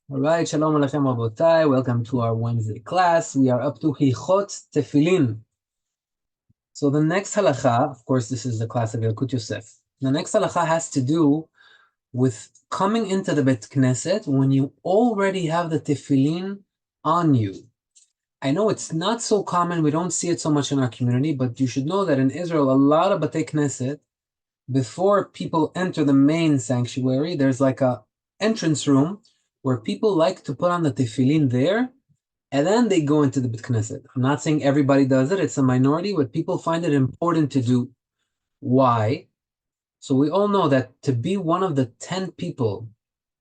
All right, Shalom Aleichem Rabotai. Welcome to our Wednesday class. We are up to Hilchot Tefillin. So the next halacha, of course, this is the class of Yalkut Yosef. The next halacha has to do with coming into the Bet Knesset when you already have the tefillin on you. I know it's not so common, we don't see it so much in our community, but you should know that in Israel, a lot of Beit Knesset, before people enter the main sanctuary, there's like a entrance room where people like to put on the tefillin there, and then they go into the Beit Knesset. I'm not saying everybody does it, it's a minority, but people find it important to do. Why? So we all know that to be one of the 10 people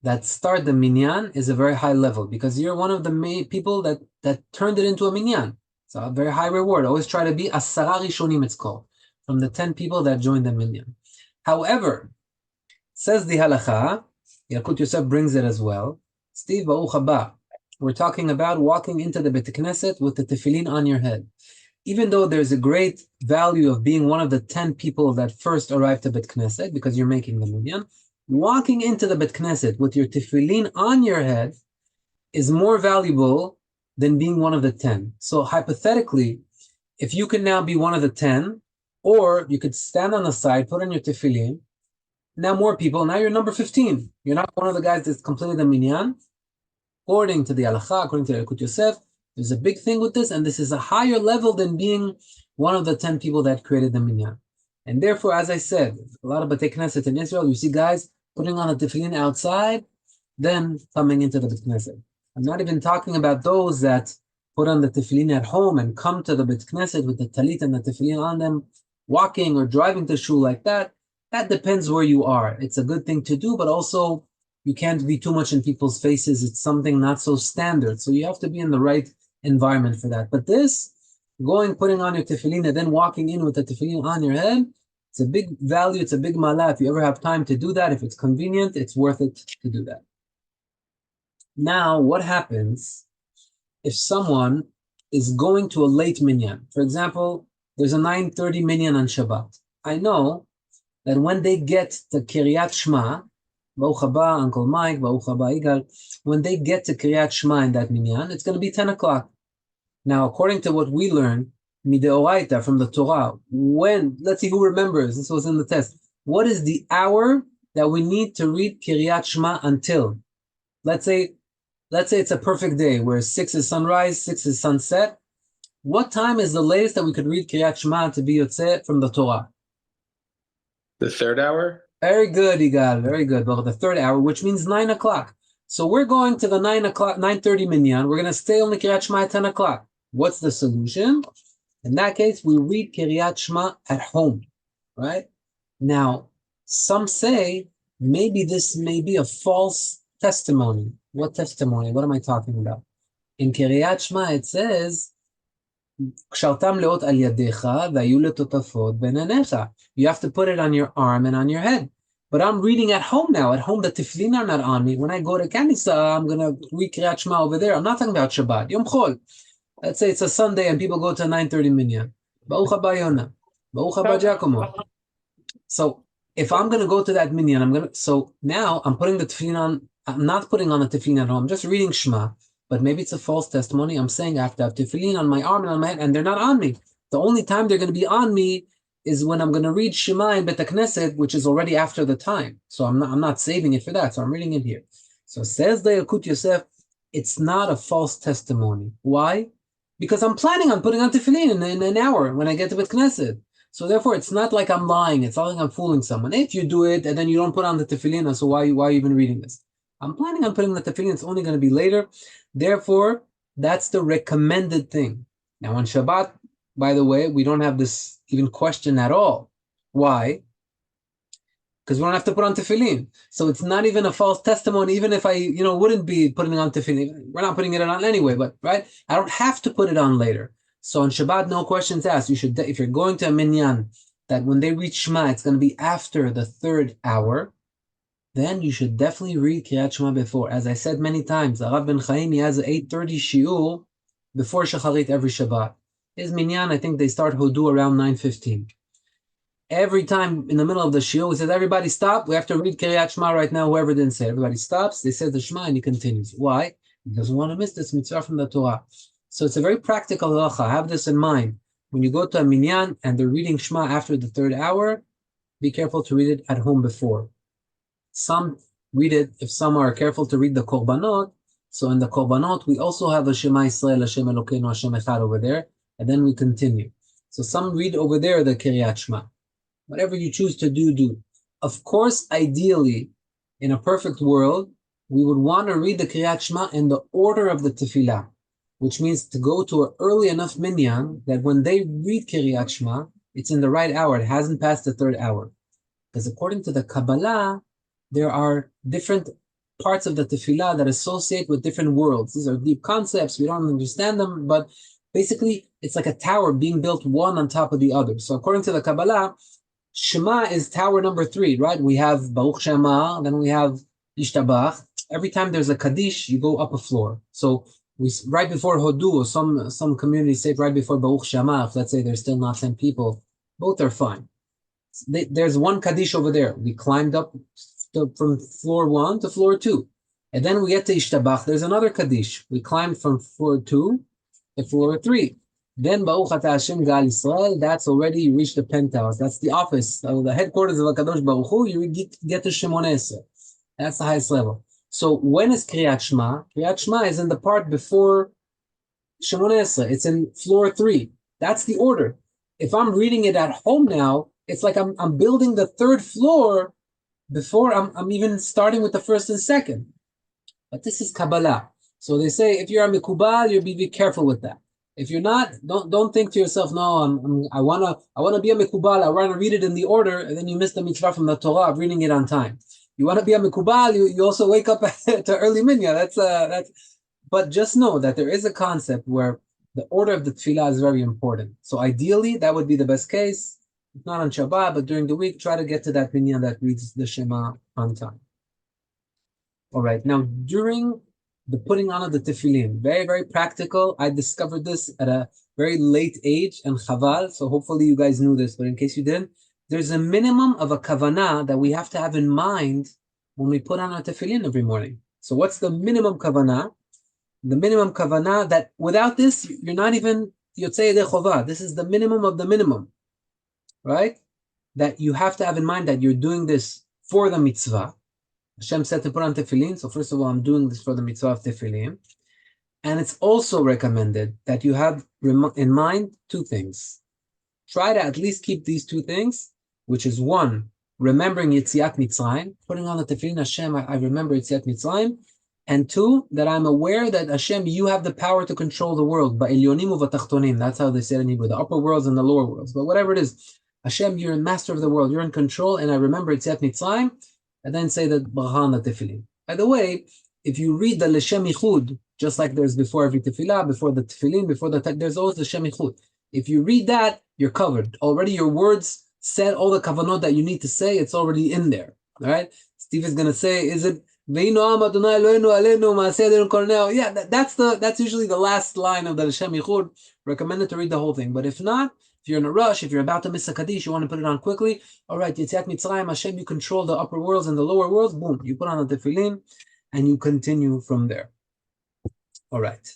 that start the minyan is a very high level, because you're one of the main people that turned it into a minyan. So a very high reward. Always try to be asara rishonim, it's called, from the 10 people that joined the minyan. However, says the halacha, Yalkut Yosef brings it as well. Steve, Baruch haba. We're talking about walking into the Beit Knesset with the tefillin on your head. Even though there's a great value of being one of the 10 people that first arrived to Beit Knesset, because you're making the minyan, walking into the Beit Knesset with your tefillin on your head is more valuable than being one of the 10. So hypothetically, if you can now be one of the 10, or you could stand on the side, put on your tefillin, now more people, now you're number 15. You're not one of the guys that's completed the minyan. According to the Halacha, according to Yalkut Yosef, there's a big thing with this, and this is a higher level than being one of the 10 people that created the minyan. And therefore, as I said, a lot of Beit Knesset in Israel, you see guys putting on the tefillin outside, then coming into the Beit Knesset. I'm not even talking about those that put on the tefillin at home and come to the Beit Knesset with the talit and the tefillin on them, walking or driving to shul like that. That depends where you are. It's a good thing to do, but also you can't be too much in people's faces. It's something not so standard. So you have to be in the right environment for that. But this, putting on your tefillin and then walking in with the tefillin on your head, it's a big value, it's a big malah. If you ever have time to do that, if it's convenient, it's worth it to do that. Now, what happens if someone is going to a late minyan? For example, there's a 9:30 minyan on Shabbat. I know that when they get to Kiryat Shema, Baruch haba, Uncle Mike, Baruch haba, Igal, when they get to Kiryat Shema in that minyan, it's going to be 10 o'clock. Now, according to what we learned, Mideoraita, from the Torah, let's see who remembers, this was in the test, what is the hour that we need to read Kiryat Shema until? Let's say it's a perfect day, where 6 is sunrise, 6 is sunset. What time is the latest that we could read Kiryat Shema to be Yotzeh from the Torah? The third hour? Very good, Igal. Very good. Well, the third hour, which means 9 o'clock. So we're going to the 9:30 minyan. We're going to stay on the Kiryat Shema at 10 o'clock. What's the solution? In that case, we read Kiryat Shema at home, right? Now, some say maybe this may be a false testimony. What testimony? What am I talking about? In Kiryat Shema, it says, קשרתם לאות על ידיך והיו לטוטפות בין עיניך. You have to put it on your arm and on your head. But I'm reading at home now. At home, the tefillin are not on me. When I go to Kanisa, I'm going to read Kriyat Shema over there. I'm not talking about Shabbat. Yom Chol. Let's say it's a Sunday and people go to 9:30 minyan. Baruch haba Yona. Baruch haba Giacomo. So if I'm going to go to that minyan, so now I'm putting the tefillin on. I'm not putting on the tefillin at home. I'm just reading Shema. But maybe it's a false testimony. I'm saying I have to have tefillin on my arm and on my head, and they're not on me. The only time they're going to be on me is when I'm going to read Shema in Bet Knesset, which is already after the time. So I'm not saving it for that. So I'm reading it here. So says the Yalkut Yosef, it's not a false testimony. Why? Because I'm planning on putting on tefillin in an hour when I get to Bet Knesset. So therefore, it's not like I'm lying. It's not like I'm fooling someone. If you do it and then you don't put on the tefillin, so why are you even reading this? I'm planning on putting the tefillin. It's only going to be later. Therefore, that's the recommended thing. Now on Shabbat, by the way, we don't have this even question at all. Why? Because we don't have to put on tefillin. So it's not even a false testimony, even if I, wouldn't be putting on tefillin. We're not putting it on anyway, but right? I don't have to put it on later. So on Shabbat, no questions asked. You should, if you're going to a minyan, that when they read Shema, it's going to be after the third hour, then you should definitely read Kriyat Shema before. As I said many times, Rav Ben Chaim, he has an 8:30 shiur before Shacharit every Shabbat. His minyan, I think they start Hodu around 9:15. Every time in the middle of the shiur, he says, everybody stop. We have to read Kiryat Shema right now. Whoever didn't say it. Everybody stops. They say the Shema and he continues. Why? He doesn't want to miss this mitzvah from the Torah. So it's a very practical halacha. Have this in mind. When you go to a minyan and they're reading Shema after the third hour, be careful to read it at home before. Some read it, if some are careful to read the korbanot, so in the korbanot, we also have a Shema Yisrael, Hashem Elokeinu, Hashem Echad over there, and then we continue. So some read over there the Kiryat Shema. Whatever you choose to do, do. Of course, ideally, in a perfect world, we would want to read the Kiryat Shema in the order of the Tefillah, which means to go to an early enough minyan that when they read Kiryat Shema, it's in the right hour. It hasn't passed the third hour. Because according to the Kabbalah, there are different parts of the tefillah that associate with different worlds. These are deep concepts. We don't understand them, but basically, it's like a tower being built one on top of the other. So according to the Kabbalah, Shema is tower number 3, right? We have Baruch Shema, then we have Yishtabach. Every time there's a Kaddish, you go up a floor. So we right before Hodu, or some communities say right before Baruch Shema, if let's say there's still not 10 people, both are fine. There's one Kaddish over there. We climbed up from floor 1 to floor 2. And then we get to Ishtabach. There's another Kaddish. We climbed from floor 2 to floor 3. Then Baruch Ata Hashem Gal Yisrael, that's already, you reach the penthouse. That's the office, the headquarters of HaKadosh Baruch Hu. You get to Shemoneh Esrei. That's the highest level. So when is Kriyat Shema? Kriyat Shema is in the part before Shemoneh Esrei. It's in floor 3. That's the order. If I'm reading it at home now, it's like I'm building the third floor before I'm even starting with the first and second. But this is Kabbalah. So they say if you're a Mikubal, you'll be careful with that. If you're not, don't think to yourself, no, I wanna be a Mikubal, I wanna read it in the order, and then you miss the mitzvah from the Torah of reading it on time. You wanna be a Mikubal, you also wake up to early minyan. That's but just know that there is a concept where the order of the tefillah is very important. So ideally, that would be the best case. If not on Shabbat, but during the week, try to get to that minyan that reads the Shema on time. All right, now during the putting on of the tefillin, very, very practical. I discovered this at a very late age, and chaval, so hopefully you guys knew this, but in case you didn't, there's a minimum of a kavanah that we have to have in mind when we put on our tefillin every morning. So what's the minimum kavanah? The minimum kavanah that without this, you're not even yotzei yedei chovah. This is the minimum of the minimum, right? That you have to have in mind that you're doing this for the mitzvah. Hashem said to put on tefillin, so first of all, I'm doing this for the mitzvah of tefillin. And it's also recommended that you have in mind 2 things. Try to at least keep these 2 things, which is 1, remembering Yetziat Mitzrayim, putting on the tefillin, Hashem, I remember Yetziat Mitzrayim, and 2, that I'm aware that Hashem, you have the power to control the world, ba'ilyonim u'vatachtonim, that's how they say it in Hebrew, the upper worlds and the lower worlds, but whatever it is, Hashem, you're a master of the world, you're in control, and I remember Yetziat Mitzrayim, and then say that bracha on the tefillin. By the way, if you read the L'Shem Yichud, just like there's before every tefillah, before the tefillin, there's always the Shem Yichud. If you read that, you're covered. Already your words said all the kavanot that you need to say, it's already in there. All right? Steve is going to say, is it, yeah, that's usually the last line of the L'Shem Yichud. Recommended to read the whole thing. But if not, if you're in a rush, if you're about to miss a Kaddish, you want to put it on quickly, all right, Yetziat Mitzrayim, Hashem, you control the upper worlds and the lower worlds, boom, you put on the tefillin, and you continue from there. All right.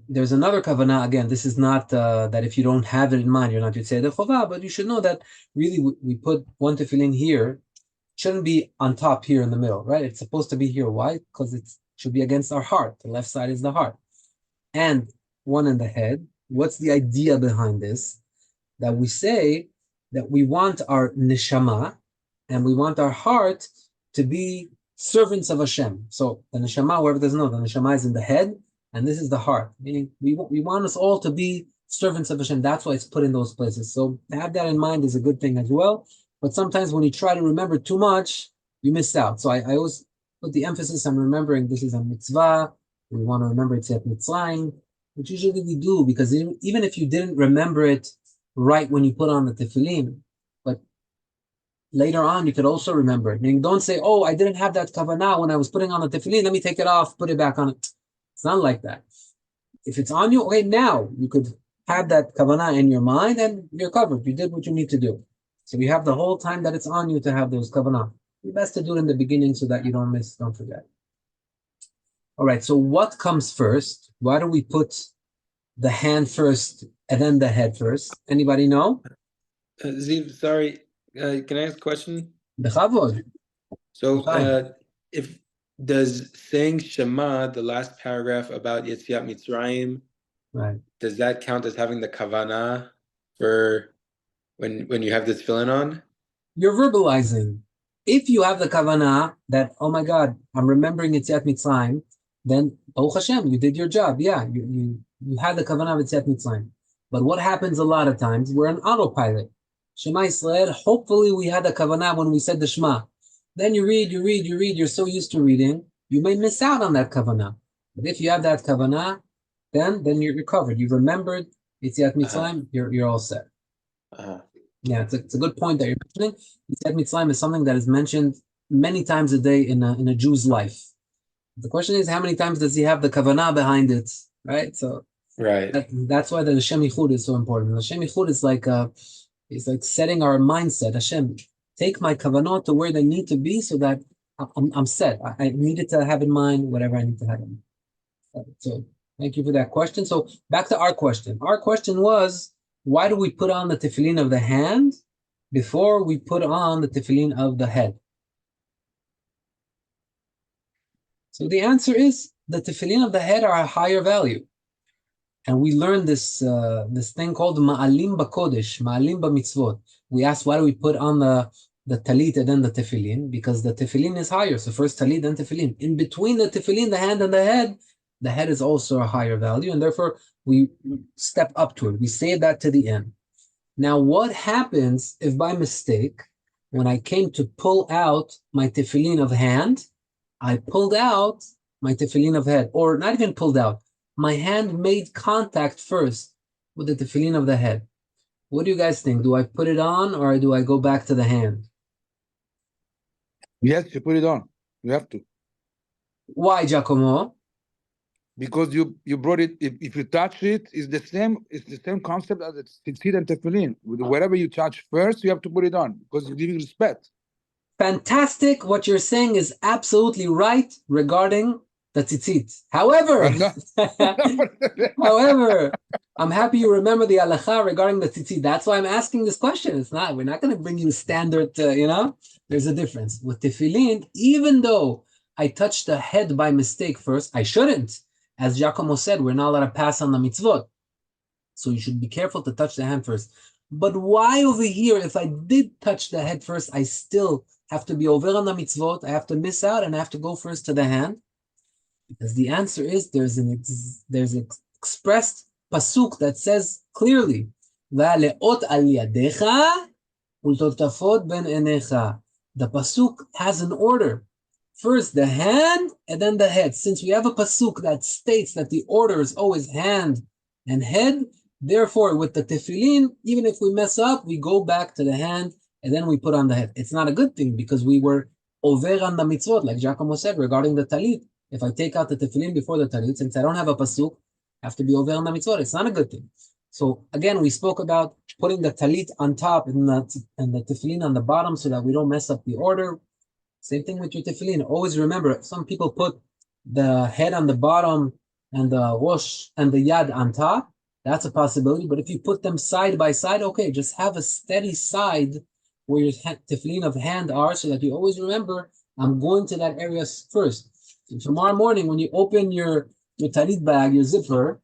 There's another kavanah, again, this is not that if you don't have it in mind, you're not Yotzei Yedei Chovah, but you should know that really we put one tefillin here, it shouldn't be on top here in the middle, right? It's supposed to be here. Why? Because it should be against our heart. The left side is the heart. And one in the head. What's the idea behind this? That we say that we want our neshama and we want our heart to be servants of Hashem. So the neshama, whoever doesn't know, the neshama is in the head and this is the heart. Meaning we want us all to be servants of Hashem. That's why it's put in those places. So to have that in mind is a good thing as well. But sometimes when you try to remember too much, you miss out. So I always put the emphasis on remembering this is a mitzvah. We want to remember it's Yetziat Mitzrayim, which usually we do, because even if you didn't remember it right when you put on the tefillin, but later on you could also remember it. Meaning, don't say, oh, I didn't have that kavanah when I was putting on the tefillin, let me take it off, put it back on it. It's not like that. If it's on you, okay, now you could had that kavanah in your mind, and you're covered. You did what you need to do. So you have the whole time that it's on you to have those kavanah. It's best to do it in the beginning so that you don't forget. All right, so what comes first? Why do we put the hand first and then the head first? Anybody know? Ziv, sorry, can I ask a question? Bechavod. So, Fine. if does saying Shema, the last paragraph about Yetziat Mitzrayim, Right. does that count as having the kavanah for when you have this tefillin on? You're verbalizing. If you have the kavanah that, oh my God, I'm remembering Yetziat Mitzrayim, then, Baruch Hashem, you did your job. Yeah, you had the kavanah of Yetziat Mitzrayim. But what happens a lot of times, we're an autopilot. Shema Yisrael, hopefully we had the kavanah when we said the Shema. Then you read, you're so used to reading, you may miss out on that kavanah. But if you have that kavanah, then you're covered. You remembered Yetziat Mitzrayim, you're all set. Yeah, it's a good point that you're mentioning. Yetziat Mitzrayim is something that is mentioned many times a day in a Jew's life. The question is, how many times does he have the kavanah behind it, right? So that's why the Hashem Yichud is so important. The Hashem Yichud is like setting our mindset. Hashem, take my kavanah to where they need to be, so that I'm set. I needed to have in mind whatever I need to have in mind. So thank you for that question. So back to our question. Our question was, why do we put on the tefillin of the hand before we put on the tefillin of the head? So the answer is the tefillin of the head are a higher value. And we learned this thing called ma'alim b'kodesh, ma'alim b'mitzvot. We asked, why do we put on the talit and then the tefillin? Because the tefillin is higher. So first talit, then tefillin. In between the tefillin, the hand and the head is also a higher value. And therefore, we step up to it. We save that to the end. Now, what happens if by mistake, when I came to pull out my tefillin of hand, I pulled out my tefillin of head, or not even pulled out. My hand made contact first with the tefillin of the head. What do you guys think? Do I put it on or do I go back to the hand? Yes, you put it on. You have to. Why, Giacomo? Because you brought it. If you touch it, it's the same concept as the tzitzit and tefillin. Whatever you touch first, you have to put it on because you're giving respect. Fantastic. What you're saying is absolutely right regarding the tzitzit. However, I'm happy you remember the halacha regarding the tzitzit. That's why I'm asking this question. We're not going to bring you standard, there's a difference. With tefillin, even though I touched the head by mistake first, I shouldn't. As Giacomo said, we're not allowed to pass on the mitzvot. So you should be careful to touch the hand first. But why over here, if I did touch the head first, I still have to be over on the mitzvot, I have to miss out, and I have to go first to the hand? Because the answer is there's an expressed pasuk that says clearly, "Va'aleot al yadecha ultotafot ben enecha." The pasuk has an order. First the hand and then the head. Since we have a pasuk that states that the order is always hand and head, therefore with the tefillin, even if we mess up, we go back to the hand and then we put on the head. It's not a good thing because we were over on the mitzvot, like Giacomo said regarding the talit. If I take out the tefillin before the talit, since I don't have a pasuk, I have to be over on the mitzvot. It's not a good thing. So again, we spoke about putting the talit on top and the tefillin on the bottom so that we don't mess up the order. Same thing with your tefillin. Always remember, some people put the head on the bottom and the wash and the yad on top. That's a possibility. But if you put them side by side, okay, just have a steady side where your tefillin of hand are, so that you always remember, I'm going to that area first. So tomorrow morning, when you open your talit bag, your zipper,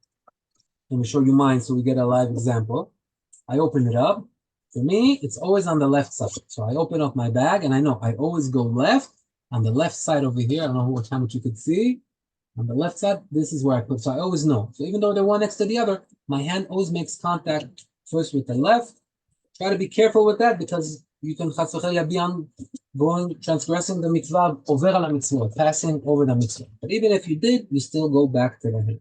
let me show you mine so we get a live example. I open it up. For me, it's always on the left side. So I open up my bag, and I know I always go left. On the left side over here, I don't know how much you could see. On the left side, this is where I put. So I always know. So even though they're one next to the other, my hand always makes contact first with the left. Try to be careful with that because you can be transgressing the mitzvah over al mitzvah, passing over the mitzvah. But even if you did, you still go back to the hand.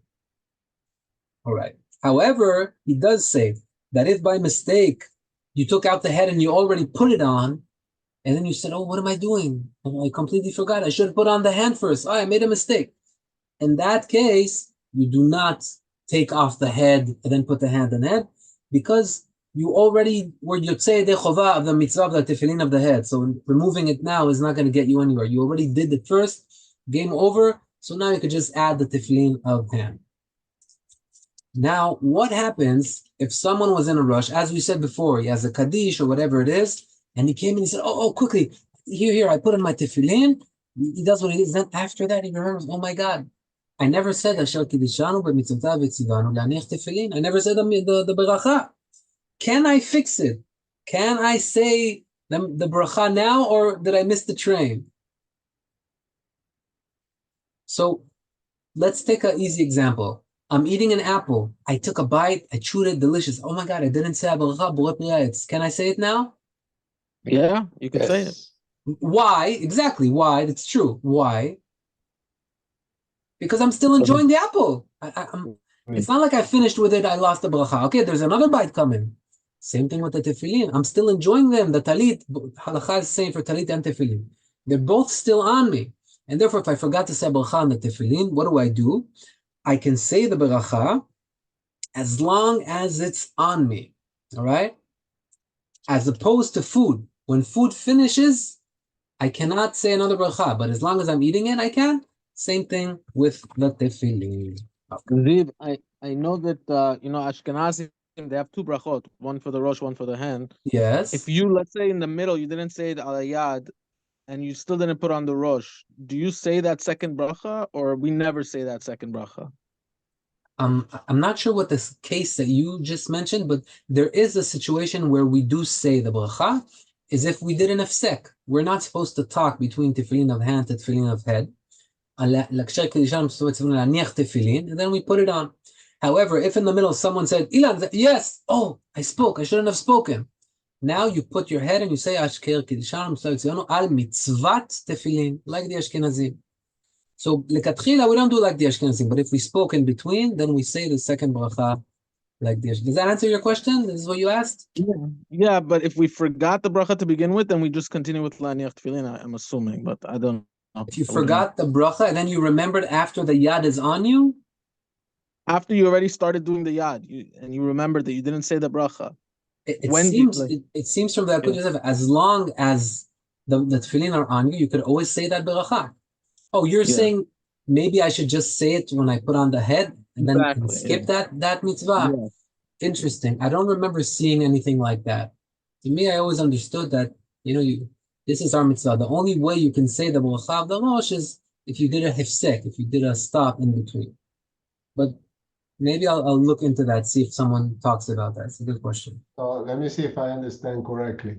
All right. However, he does say that if by mistake you took out the head and you already put it on, and then you said, oh, what am I doing? I completely forgot. I should have put on the hand first. Oh, I made a mistake. In that case, you do not take off the head and then put the hand on the head, because you already were yotzei de chova of the mitzvah of the tefillin of the head. So removing it now is not going to get you anywhere. You already did it first, game over. So now you could just add the tefillin of hand. Now, what happens if someone was in a rush? As we said before, he has a kaddish or whatever it is, and he came and he said, oh, quickly, here, I put in my tefillin. He does what he is. Then after that, he remembers, oh my God, I never said Asher Kiddishanu b'mitzvotav v'tzivanu la'aniach tefillin. I never said the beracha. Can I fix it? Can I say the beracha now, or did I miss the train? So let's take an easy example. I'm eating an apple. I took a bite. I chewed it. Delicious. Oh my God, I didn't say beracha borei pri ha'etz. Can I say it now? Yeah, you can say it. Why? Exactly. Why? That's true. Why? Because I'm still enjoying the apple. It's not like I finished with it, I lost the bracha. Okay, there's another bite coming. Same thing with the tefillin. I'm still enjoying them. The talit, halacha is the same for talit and tefillin. They're both still on me. And therefore, if I forgot to say bracha on the tefillin, what do? I can say the bracha as long as it's on me. All right? As opposed to food. When food finishes, I cannot say another bracha. But as long as I'm eating it, I can. Same thing with the tefillin. Ziv, I know that Ashkenazim, they have two brachot, one for the rosh, one for the hand. Yes. If you, let's say in the middle, you didn't say it al yad, and you still didn't put on the rosh, do you say that second bracha, or we never say that second bracha? I'm not sure what this case that you just mentioned, but there is a situation where we do say the bracha, is if we did an hefsek. We're not supposed to talk between tefillin of hand and tefillin of head. And then we put it on. However, if in the middle someone said, Ilan, yes, oh, I spoke, I shouldn't have spoken. Now you put your head and you say, Ashker Kiddishanu al mitzvat tefillin, like the Ashkenazim. So, lekatchila, we don't do like the Ashkenazim, but if we spoke in between, then we say the second bracha like the Ashkenazim. Does that answer your question? This is what you asked? Yeah, but if we forgot the bracha to begin with, then we just continue with la'aniach tefillin, I'm assuming, but I don't know. If you forgot the bracha and then you remembered after the yad is on you? After you already started doing the yad, and you remembered that you didn't say the bracha. It seems from the Yalkut Yosef, as long as the tefillin are on you, you could always say that beracha. Oh, you're saying maybe I should just say it when I put on the head and then skip that mitzvah? Yeah. Interesting. I don't remember seeing anything like that. To me, I always understood that, this is our mitzvah. The only way you can say the bracha of the rosh is if you did a hefsek, if you did a stop in between. But maybe I'll look into that, see if someone talks about that. It's a good question. So let me see if I understand correctly.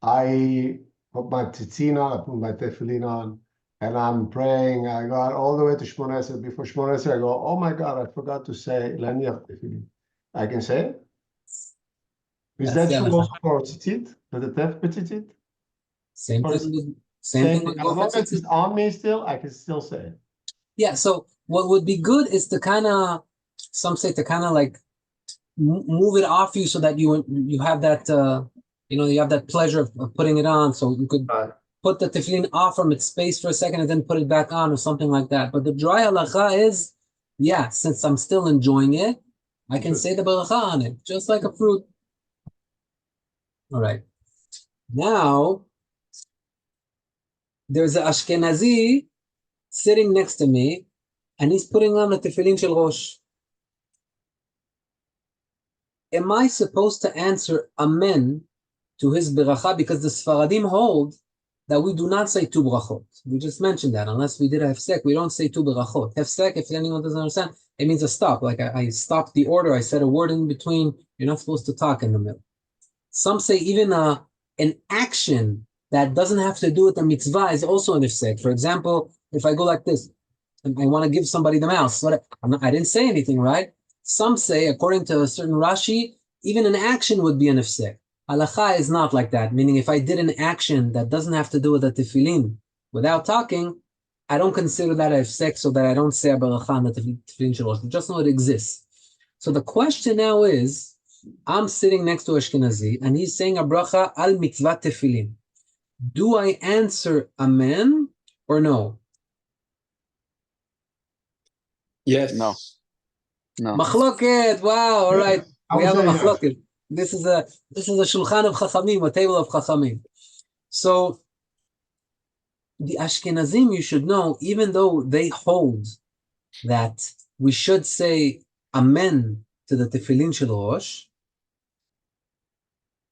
I put my tzitzin on, I put my tefillin on, and I'm praying. I got all the way to Shmoneh Esrei. Before Shmoneh Esrei, I go, oh my God, I forgot to say laniach tefillin. I can say it? Is that true also for tzitzit? For the tef tzitzit? Same thing. As long as it's on me still, I can still say it. Yeah, so what would be good is to kind of, some say to kind of like move it off you so that you have that, you have that pleasure of putting it on. So you could put the tefillin off from its space for a second and then put it back on or something like that. But the dry halacha is, since I'm still enjoying it, I can say the beracha on it, just like a fruit. All right. Now, there's an Ashkenazi sitting next to me, and he's putting on the tefillin shel rosh. Am I supposed to answer amen to his beracha? Because the Sfaradim hold that we do not say two brachot. We just mentioned that. Unless we did a hefsek, we don't say two berachot. Hefsek, if anyone doesn't understand, it means a stop. Like I stopped the order, I said a word in between. You're not supposed to talk in the middle. Some say even an action that doesn't have to do with the mitzvah is also an hefsek. For example, if I go like this, and I want to give somebody the mouse, I didn't say anything, right? Some say, according to a certain Rashi, even an action would be an hefsek. Halacha is not like that, meaning if I did an action that doesn't have to do with the tefillin without talking, I don't consider that a hefsek, so that I don't say a beracha on the tefillin shel rosh. Just know it exists. So the question now is, I'm sitting next to Ashkenazi, and he's saying a bracha al mitzvah tefillin. Do I answer amen or no? Yes. No. No. Machloket. Wow. All right. I We would have a say yes. machloket. This is a shulchan of chachamim, a table of chachamim. So the Ashkenazim, you should know, even though they hold that we should say amen to the tefillin shel Rosh,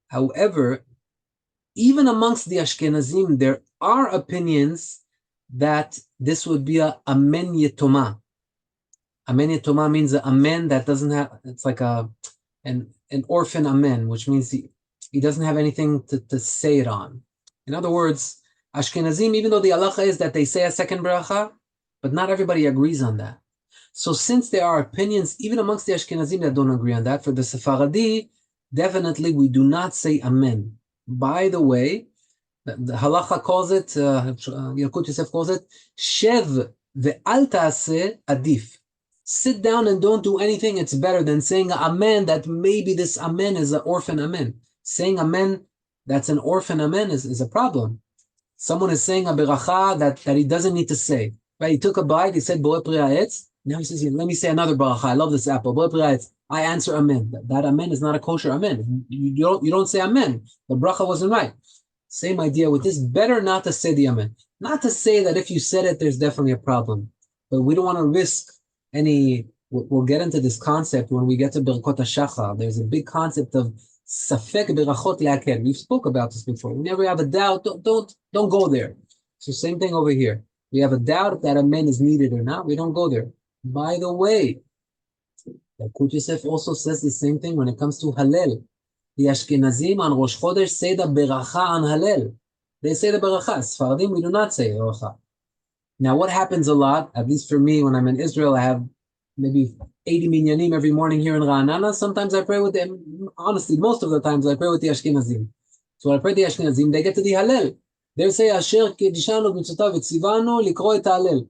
however, even amongst the Ashkenazim, there are opinions that this would be a amen yetoma. Amen yetoma means an amen that doesn't have, it's like an orphan amen, which means he doesn't have anything to say it on. In other words, Ashkenazim, even though the halacha is that they say a second bracha, but not everybody agrees on that. So since there are opinions, even amongst the Ashkenazim that don't agree on that, for the Sephardi, definitely we do not say amen. By the way, the halacha calls it, Yalkut Yosef calls it, shev ve'al ta'aseh adif. Sit down and don't do anything. It's better than saying amen that maybe this amen is an orphan amen. Saying amen that's an orphan amen is a problem. Someone is saying a beracha that he doesn't need to say. Right? He took a bite, he said borei pri ha'etz. Now he says, let me say another beracha. I love this apple. Borei pri ha'etz. I answer amen. That amen is not a kosher amen. You don't say amen. The bracha wasn't right. Same idea with this. Better not to say the amen. Not to say that if you said it, there's definitely a problem. But we don't want to risk any. We'll get into this concept when we get to Birkot HaShachar. There's a big concept of safek berachot le'akel. We've spoke about this before. Whenever you have a doubt, don't go there. So same thing over here. We have a doubt if that amen is needed or not. We don't go there. By the way, Yalkut Yosef also says the same thing when it comes to Hallel. The Ashkenazim on Rosh Chodesh say the beracha on Hallel. They say the beracha. Sfaradim, we do not say beracha. Now, what happens a lot, at least for me, when I'm in Israel, I have maybe 80 minyanim every morning here in Ra'anana. Sometimes I pray with them. Honestly, most of the times I pray with the Ashkenazim. So when I pray the Ashkenazim, they get to the Hallel. They say, Asher kedishanu b'mitzvotav v'tzivanu likro et Hallel.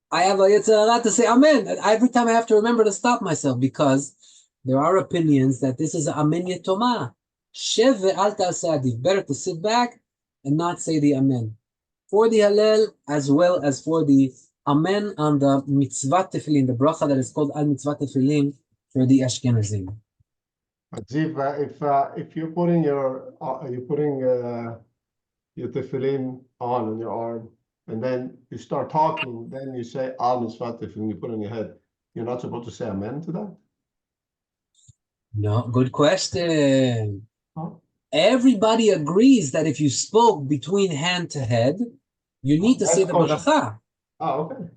I have a yetzer hara to say amen. Every time I have to remember to stop myself because there are opinions that this is amen yetoma. Shev ve'al ta'aseh adif. Better to sit back and not say the amen. For the Hallel as well as for the amen on the mitzvah tefillin, the bracha that is called al mitzvah tefillin for the Ashkenazim. But Ziv, if you're putting your tefillin on your arm, and then you start talking, then you say al mitzvah tefillin, you put on your head. You're not supposed to say amen to that? No, good question. Huh? Everybody agrees that if you spoke between hand to head, you need to That's say the kosher. beracha. Oh, okay.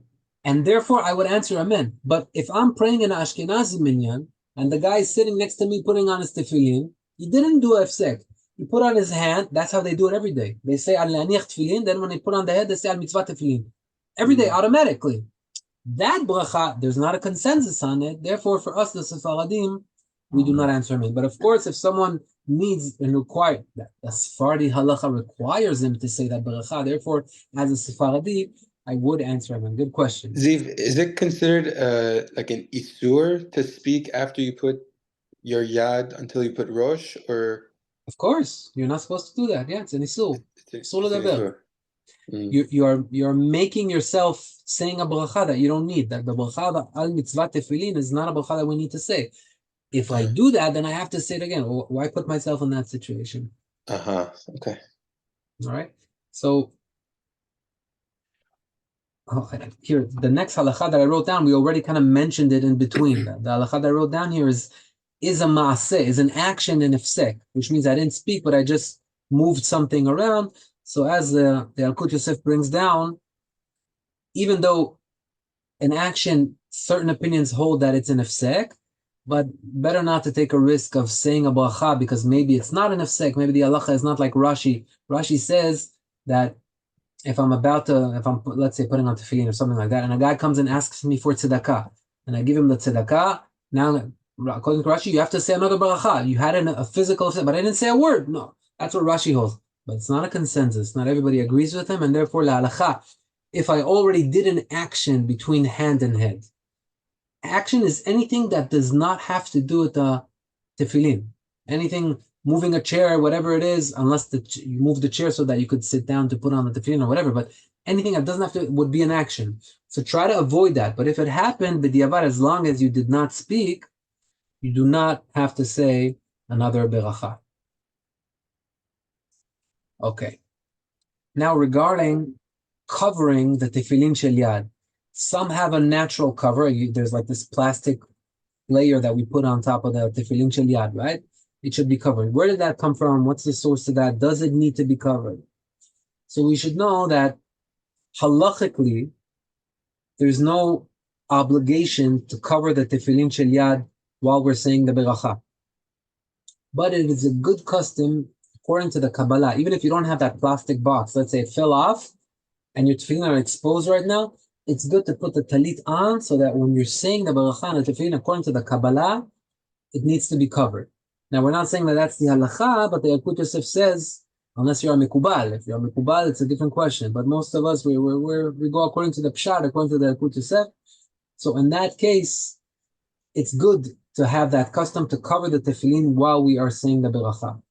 And therefore, I would answer amen. But if I'm praying in Ashkenazi minyan, and the guy is sitting next to me putting on his tefillin, he didn't do hefsek. He put on his hand. That's how they do it every day. They say al laniach tefillin. Then when they put on the head, they say al mitzvah tefillin. Every day, automatically. That bracha, there's not a consensus on it. Therefore, for us, the Sephardim, we do not answer amen. But of course, if someone needs and requires that, the Sephardi halacha requires him to say that bracha. Therefore, as a Sephardi, I would answer amen. Good question. Ziv, is it considered like an isur to speak after you put your yad until you put rosh, or Of course, you're not supposed to do that. Yeah, it's an isur. it's Isur an ledaber. isur? You're making yourself saying a bracha that you don't need. That the bracha al mitzvah tefillin is not a bracha that we need to say. If I do that, then I have to say it again. Why put myself in that situation? Okay. All right. So here, the next halacha that I wrote down, we already kind of mentioned it in between. The halacha that I wrote down here is a maaseh, is an action in ifsek, which means I didn't speak, but I just moved something around. So as the Yalkut Yosef brings down, even though an action, certain opinions hold that it's an ifsek, but better not to take a risk of saying a bracha because maybe it's not an ifsek, maybe the halacha is not like Rashi. Rashi says that if I'm let's say putting on tefillin or something like that, and a guy comes and asks me for tzedakah, and I give him the tzedakah, now according to Rashi, you have to say another bracha. You had a physical, but I didn't say a word. No, that's what Rashi holds. But it's not a consensus. Not everybody agrees with him, and therefore la halacha. If I already did an action between hand and head, action is anything that does not have to do with the tefillin. Anything, moving a chair, whatever it is, unless you move the chair so that you could sit down to put on the tefillin or whatever, but anything that doesn't have to would be an action. So try to avoid that. But if it happened, b'diavad, as long as you did not speak, you do not have to say another beracha. Okay. Now regarding covering the tefillin shel yad, some have a natural cover. There's like this plastic layer that we put on top of the tefillin shel yad, right? It should be covered. Where did that come from? What's the source of that? Does it need to be covered? So we should know that halachically, there's no obligation to cover the tefillin shel yad while we're saying the beracha. But it is a good custom, according to the Kabbalah, even if you don't have that plastic box, let's say it fell off and your tefillin are exposed right now, it's good to put the talit on so that when you're saying the beracha and the tefillin, according to the Kabbalah, it needs to be covered. Now, we're not saying that that's the halacha, but the Yalkut Yosef says, unless you're a mikubal. If you're a mikubal, it's a different question. But most of us, we go according to the pshat, according to the Yalkut Yosef. So in that case, it's good to have that custom to cover the tefillin while we are saying the beracha.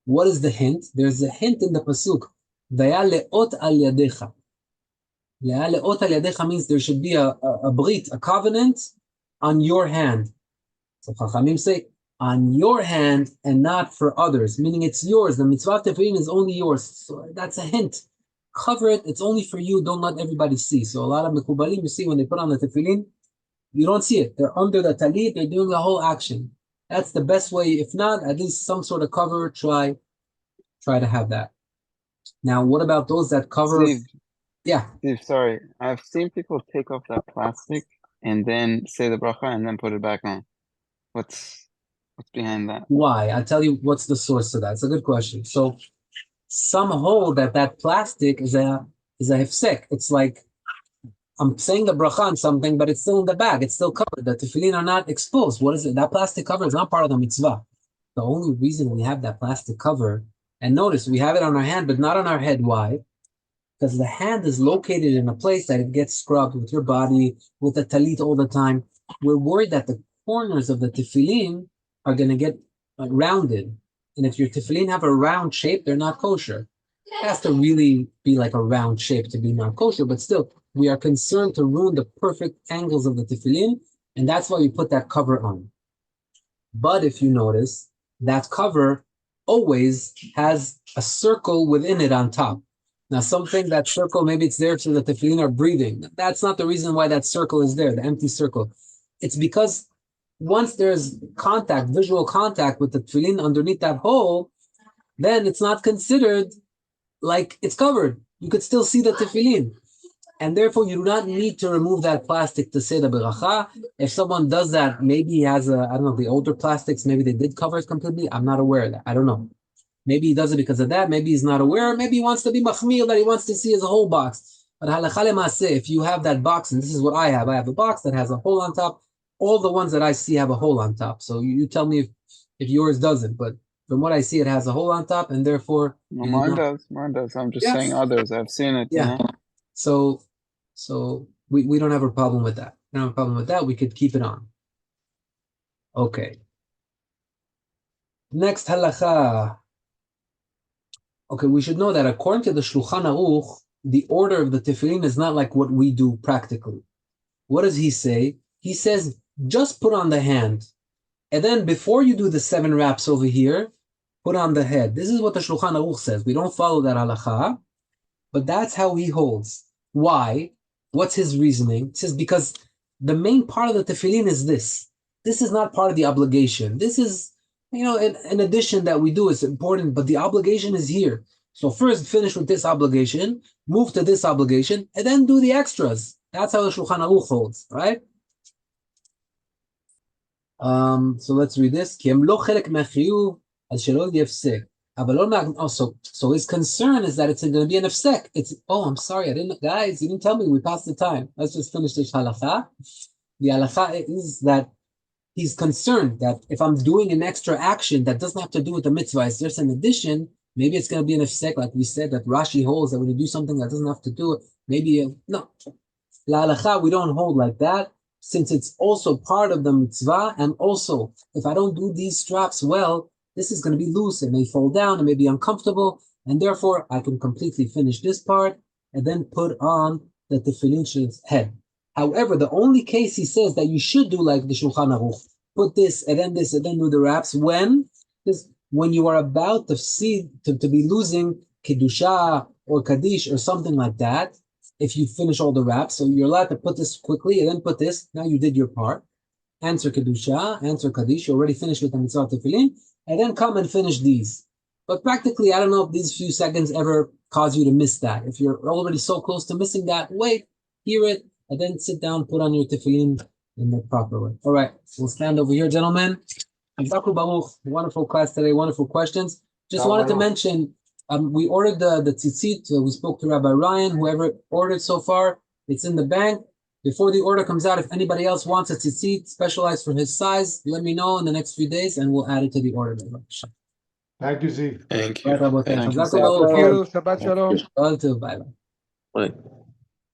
What is the hint? There's a hint in the pasuk. Vaya leot al yadecha. Vaya leot al yadecha means there should be a brit, a covenant on your hand. So Chachamim say, on your hand and not for others, meaning it's yours. The mitzvah of tefillin is only yours. So that's a hint. Cover it. It's only for you. Don't let everybody see. So a lot of mekubalim, you see when they put on the tefillin, you don't see it. They're under the talit. They're doing the whole action. That's the best way. If not, at least some sort of cover. Try to have that. Now, what about those that cover? Steve, Yeah. Steve, sorry. I've seen people take off that plastic and then say the bracha and then put it back on. What's behind that? Why? I'll tell you what's the source of that. It's a good question. So some hold that plastic is a hefsek. It's like I'm saying the bracha on something, but it's still in the bag. It's still covered. The tefillin are not exposed. What is it? That plastic cover is not part of the mitzvah. The only reason we have that plastic cover, and notice we have it on our hand, but not on our head. Why? Because the hand is located in a place that it gets scrubbed with your body, with the talit all the time. We're worried that the corners of the tefillin are going to get rounded. And if your tefillin have a round shape, they're not kosher. It has to really be like a round shape to be not kosher, but still, we are concerned to ruin the perfect angles of the tefillin, and that's why we put that cover on. But if you notice, that cover always has a circle within it on top. Now, something that circle, maybe it's there so that the tefillin are breathing. That's not the reason why that circle is there, the empty circle. It's because once there's contact, visual contact with the tefillin underneath that hole, then it's not considered like it's covered. You could still see the tefillin. And therefore, you do not need to remove that plastic to say the beracha. If someone does that, maybe he has I don't know, the older plastics, maybe they did cover it completely. I'm not aware of that. I don't know. Maybe he does it because of that. Maybe he's not aware. Maybe he wants to be machmir, that he wants to see his whole box. But halacha lemaseh, if you have that box, and this is what I have a box that has a hole on top. All the ones that I see have a hole on top. So you tell me if yours doesn't. But from what I see, it has a hole on top, and therefore... Well, mine does. I'm just saying others. I've seen it, yeah. you know? So we don't have a problem with that. We don't have a problem with that. We could keep it on. Okay. Next halacha. Okay, we should know that according to the Shulchan Aruch, the order of the tefillin is not like what we do practically. What does he say? He says, just put on the hand. And then before you do the 7 wraps over here, put on the head. This is what the Shulchan Aruch says. We don't follow that halacha, but that's how he holds. Why? What's his reasoning? He says, because the main part of the tefillin is this. This is not part of the obligation. This is, an addition that we do is important, but the obligation is here. So first finish with this obligation, move to this obligation, and then do the extras. That's how the Shulchan Aruch holds, right? So let's read this. So his concern is that it's going to be an hefsek. I'm sorry, guys, you didn't tell me, we passed the time. Let's just finish this halacha. The halacha is that he's concerned that if I'm doing an extra action that doesn't have to do with the mitzvah, it's just an addition, maybe it's going to be an hefsek, like we said, that Rashi holds that when you do something that doesn't have to do it, no. La halacha, we don't hold like that, since it's also part of the mitzvah, and also, if I don't do these straps well, this is going to be loose, it may fall down, it may be uncomfortable, and therefore I can completely finish this part, and then put on the tefillin should head. However, the only case he says that you should do like the Shulchan Aruch, put this and then do the wraps when you are about to see to be losing kedusha or kaddish or something like that. If you finish all the wraps, so you're allowed to put this quickly and then put this. Now you did your part. Answer kedusha, answer kaddish. You already finished with the mitzvah tefillin, and then come and finish these. But practically, I don't know if these few seconds ever cause you to miss that. If you're already so close to missing that, wait, hear it, and then sit down, put on your tefillin in the proper way. All right, we'll stand over here, gentlemen. Baruch, wonderful class today, wonderful questions. Just wanted to mention, we ordered the tzitzit. We spoke to Rabbi Ryan. Whoever ordered so far, it's in the bank. Before the order comes out, if anybody else wants a tzitzit specialized for his size, let me know in the next few days, and we'll add it to the order. Thank you, Ziv. Thank you. Right, Thank you. Shabbat Thank you. Shabbat shalom. Shalom. Bye. Right.